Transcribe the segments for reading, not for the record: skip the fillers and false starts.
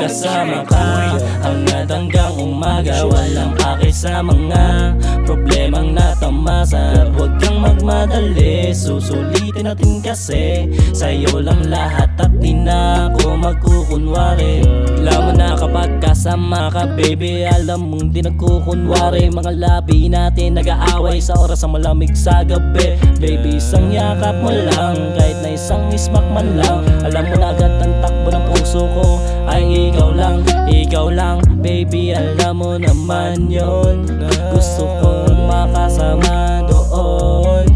Pagkasama ka hangad hanggang umaga, walang pake sa mga problemang natamasa. Huwag kang magmadali, susulitin natin kasi sa'yo lang lahat at di na ako magkukunwari. Alam mo na kapag kasama ka baby, alam mong di nagkukunwari. Mga labi natin nag-aaway sa oras ang malamig sa gabi. Baby, isang yakap mo lang, kahit na isang ismak man lang. Alam mo na agad ang takbo ng puso ko ay ikaw lang baby, alam mo naman yon. Gusto kong makasama doon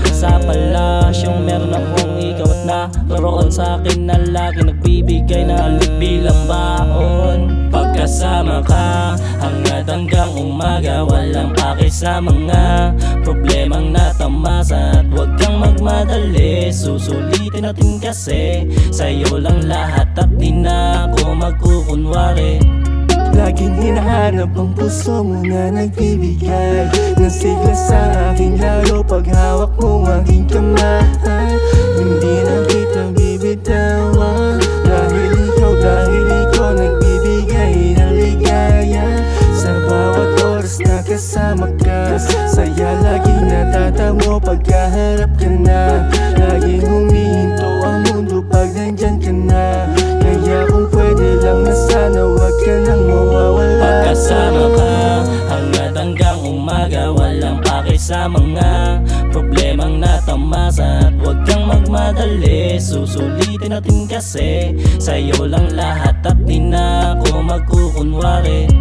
sa palasyong meron akong ikaw at naroon sa akin na lagi nagbibigay na halip bilang baon. Pagkasama ka hangad hanggang umaga, walang pake sa mga problemang natamasa. At huwag kang magmadali, susulitin natin kasi sa'yo lang lahat at di na ako magkukunwari. Laging hinahanap ang puso mo na nagbibigay ng sigla sa akin, lalo pag hawak mo aking kamay. Hindi na kita bibitawan dahil ikaw nagbibigay ng ligaya. Sa bawat oras na kasama ka, saya laging natatamo pagkaharap ka na. Laging humihinto ang mundo pag nandyan ka na. Kaya kung pwede lang na sana wag ka nang mawawala. Pagkasama ka hangad hanggang umaga, walang pake sa mga problemang natamasa. At huwag kang magmadali, susulitin natin kasi sa'yo lang lahat at di na ako magkukunwari.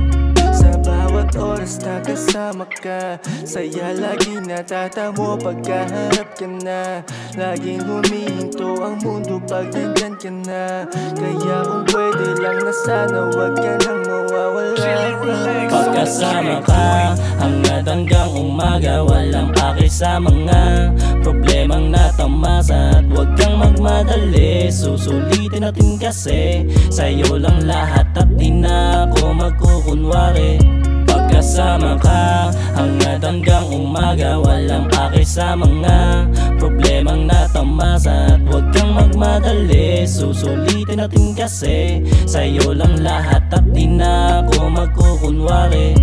Sa bawat oras na kasama ka, saya laging natatamo pagkaharap ka na. Laging humihinto ang mundo pag nandyan ka na. Kaya kung pwede lang na sana wag ka nang mawawala. Pagkasama ka hangad hanggang umaga, walang pake sa mga problemang natamasa. At huwag kang magmadali, susulitin natin kasi sa'yo lang lahat at di na ako magkukunwari. Pagkasama ka hangad hanggang umaga, walang pake sa mga problemang natamasa. At huwag kang magmadali, susulitin natin kasi sa'yo lang lahat at di na ako magkukunwari.